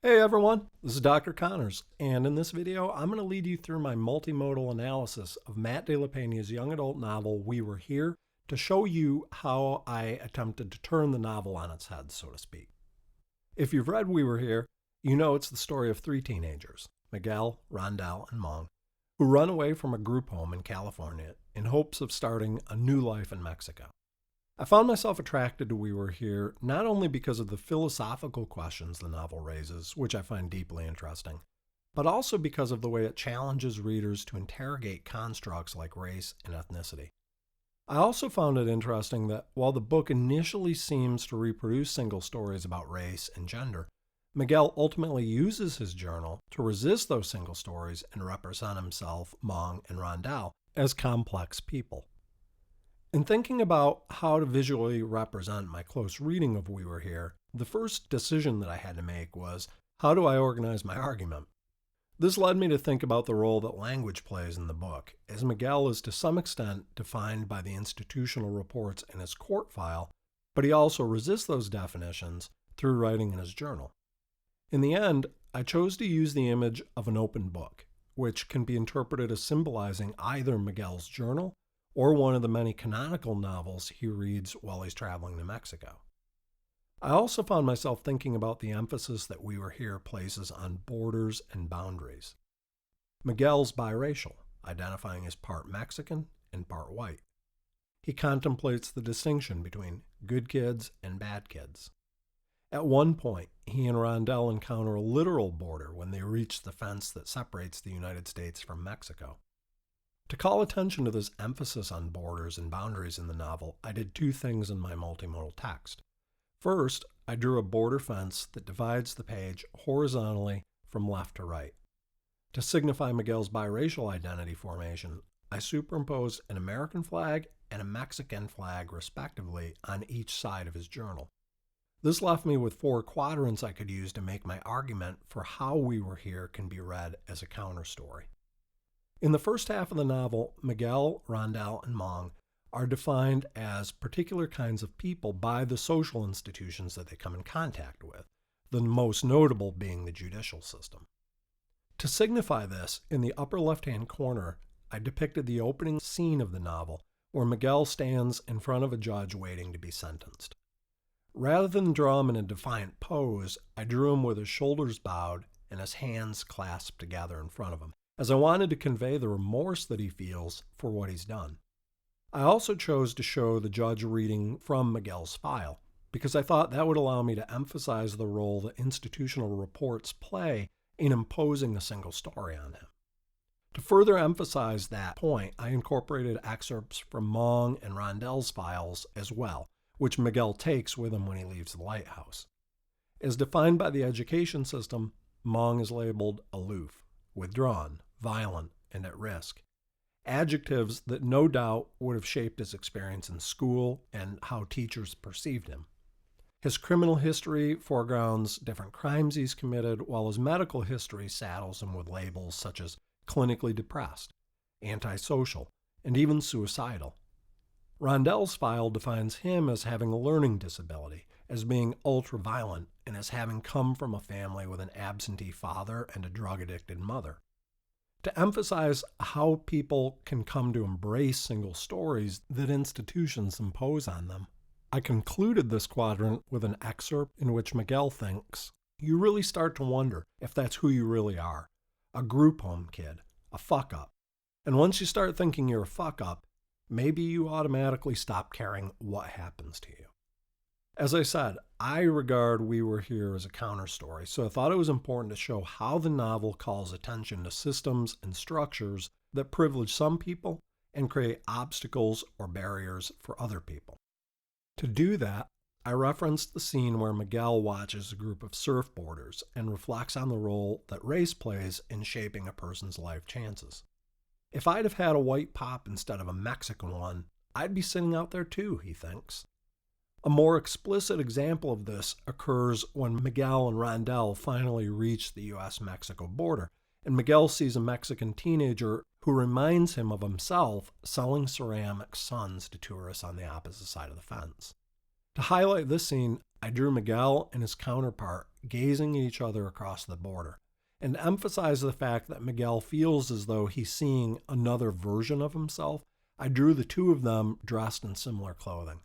Hey everyone, this is Dr. Connors, and in this video, I'm going to lead you through my multimodal analysis of Matt De La Pena's young adult novel, We Were Here, to show you how I attempted to turn the novel on its head, so to speak. If you've read We Were Here, you know it's the story of three teenagers, Miguel, Rondell, and Mong, who run away from a group home in California in hopes of starting a new life in Mexico. I found myself attracted to We Were Here not only because of the philosophical questions the novel raises, which I find deeply interesting, but also because of the way it challenges readers to interrogate constructs like race and ethnicity. I also found it interesting that while the book initially seems to reproduce single stories about race and gender, Miguel ultimately uses his journal to resist those single stories and represent himself, Mong, and Rondell as complex people. In thinking about how to visually represent my close reading of We Were Here, the first decision that I had to make was, how do I organize my argument? This led me to think about the role that language plays in the book, as Miguel is to some extent defined by the institutional reports in his court file, but he also resists those definitions through writing in his journal. In the end, I chose to use the image of an open book, which can be interpreted as symbolizing either Miguel's journal or one of the many canonical novels he reads while he's traveling to Mexico. I also found myself thinking about the emphasis that We Were Here places on borders and boundaries. Miguel's biracial, identifying as part Mexican and part white. He contemplates the distinction between good kids and bad kids. At one point, he and Rondell encounter a literal border when they reach the fence that separates the United States from Mexico. To call attention to this emphasis on borders and boundaries in the novel, I did two things in my multimodal text. First, I drew a border fence that divides the page horizontally from left to right. To signify Miguel's biracial identity formation, I superimposed an American flag and a Mexican flag, respectively, on each side of his journal. This left me with 4 quadrants I could use to make my argument for how We Were Here can be read as a counterstory. In the first half of the novel, Miguel, Rondell, and Mong are defined as particular kinds of people by the social institutions that they come in contact with, the most notable being the judicial system. To signify this, in the upper left-hand corner, I depicted the opening scene of the novel where Miguel stands in front of a judge waiting to be sentenced. Rather than draw him in a defiant pose, I drew him with his shoulders bowed and his hands clasped together in front of him, as I wanted to convey the remorse that he feels for what he's done. I also chose to show the judge reading from Miguel's file, because I thought that would allow me to emphasize the role that institutional reports play in imposing a single story on him. To further emphasize that point, I incorporated excerpts from Mong and Rondell's files as well, which Miguel takes with him when he leaves the lighthouse. As defined by the education system, Mong is labeled aloof, withdrawn, violent, and at risk. Adjectives that no doubt would have shaped his experience in school and how teachers perceived him. His criminal history foregrounds different crimes he's committed, while his medical history saddles him with labels such as clinically depressed, antisocial, and even suicidal. Rondell's file defines him as having a learning disability, as being ultra-violent, and as having come from a family with an absentee father and a drug-addicted mother. To emphasize how people can come to embrace single stories that institutions impose on them, I concluded this quadrant with an excerpt in which Miguel thinks, "You really start to wonder if that's who you really are. A group home kid, a fuck-up. And once you start thinking you're a fuck-up, maybe you automatically stop caring what happens to you." As I said, I regard We Were Here as a counterstory, so I thought it was important to show how the novel calls attention to systems and structures that privilege some people and create obstacles or barriers for other people. To do that, I referenced the scene where Miguel watches a group of surfboarders and reflects on the role that race plays in shaping a person's life chances. If I'd have had a white pop instead of a Mexican one, I'd be sitting out there too, he thinks. A more explicit example of this occurs when Miguel and Rondell finally reach the U.S.-Mexico border, and Miguel sees a Mexican teenager who reminds him of himself selling ceramic suns to tourists on the opposite side of the fence. To highlight this scene, I drew Miguel and his counterpart gazing at each other across the border, and emphasized the fact that Miguel feels as though he's seeing another version of himself. I drew the two of them dressed in similar clothing.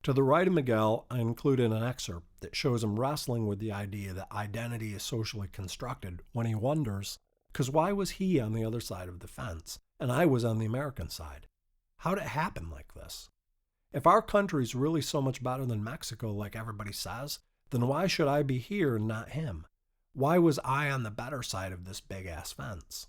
To the right of Miguel, I included an excerpt that shows him wrestling with the idea that identity is socially constructed when he wonders, because why was he on the other side of the fence and I was on the American side? How'd it happen like this? If our country's really so much better than Mexico like everybody says, then why should I be here and not him? Why was I on the better side of this big-ass fence?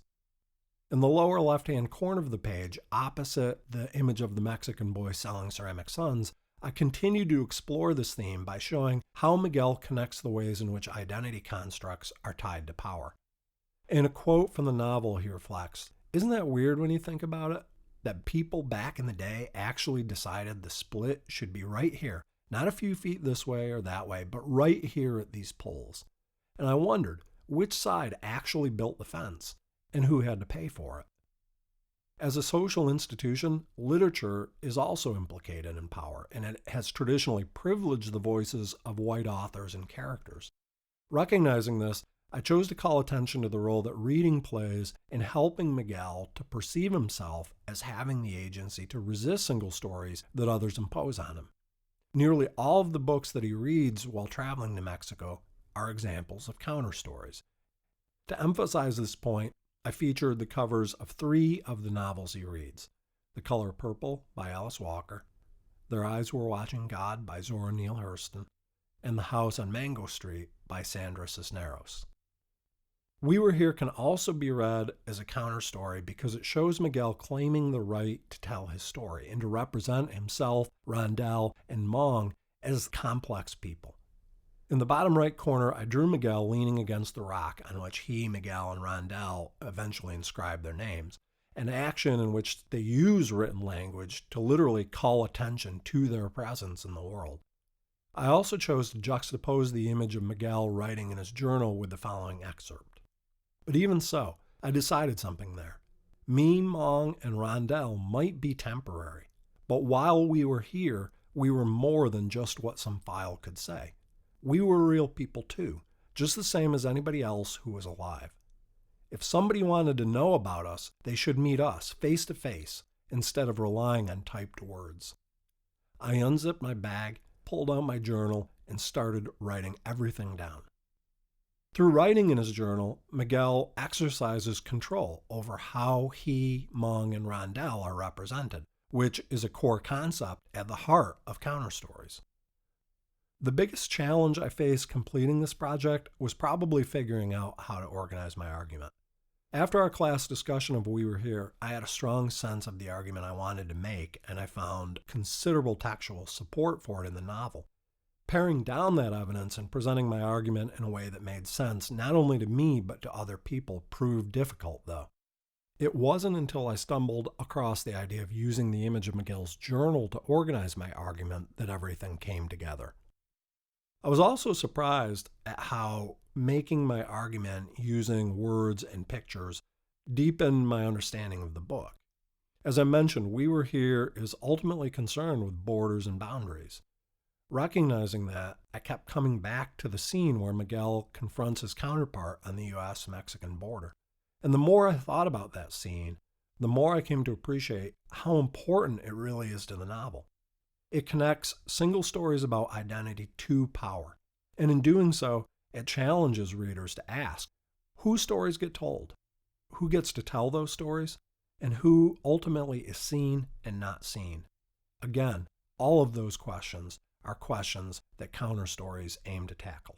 In the lower left-hand corner of the page, opposite the image of the Mexican boy selling ceramic suns, I continue to explore this theme by showing how Miguel connects the ways in which identity constructs are tied to power. And a quote from the novel he reflects, "Isn't that weird when you think about it? That people back in the day actually decided the split should be right here, not a few feet this way or that way, but right here at these poles." And I wondered which side actually built the fence and who had to pay for it. As a social institution, literature is also implicated in power, and it has traditionally privileged the voices of white authors and characters. Recognizing this, I chose to call attention to the role that reading plays in helping Miguel to perceive himself as having the agency to resist single stories that others impose on him. Nearly all of the books that he reads while traveling to Mexico are examples of counter stories. To emphasize this point, I featured the covers of 3 of the novels he reads: The Color Purple by Alice Walker, Their Eyes Were Watching God by Zora Neale Hurston, and The House on Mango Street by Sandra Cisneros. We Were Here can also be read as a counter story because it shows Miguel claiming the right to tell his story and to represent himself, Rondel, and Mong as complex people. In the bottom right corner, I drew Miguel leaning against the rock on which he, Miguel, and Rondel eventually inscribe their names, an action in which they use written language to literally call attention to their presence in the world. I also chose to juxtapose the image of Miguel writing in his journal with the following excerpt. But even so, I decided something there. Me, Mong, and Rondel might be temporary, but while we were here, we were more than just what some file could say. We were real people too, just the same as anybody else who was alive. If somebody wanted to know about us, they should meet us face to face instead of relying on typed words. I unzipped my bag, pulled out my journal, and started writing everything down. Through writing in his journal, Miguel exercises control over how he, Mong, and Rondel are represented, which is a core concept at the heart of counterstories. The biggest challenge I faced completing this project was probably figuring out how to organize my argument. After our class discussion of We Were Here, I had a strong sense of the argument I wanted to make, and I found considerable textual support for it in the novel. Paring down that evidence and presenting my argument in a way that made sense not only to me but to other people proved difficult, though. It wasn't until I stumbled across the idea of using the image of Miguel's journal to organize my argument that everything came together. I was also surprised at how making my argument using words and pictures deepened my understanding of the book. As I mentioned, We Were Here is ultimately concerned with borders and boundaries. Recognizing that, I kept coming back to the scene where Miguel confronts his counterpart on the U.S.-Mexican border. And the more I thought about that scene, the more I came to appreciate how important it really is to the novel. It connects single stories about identity to power, and in doing so, it challenges readers to ask, whose stories get told? Who gets to tell those stories? And who ultimately is seen and not seen? Again, all of those questions are questions that counter stories aim to tackle.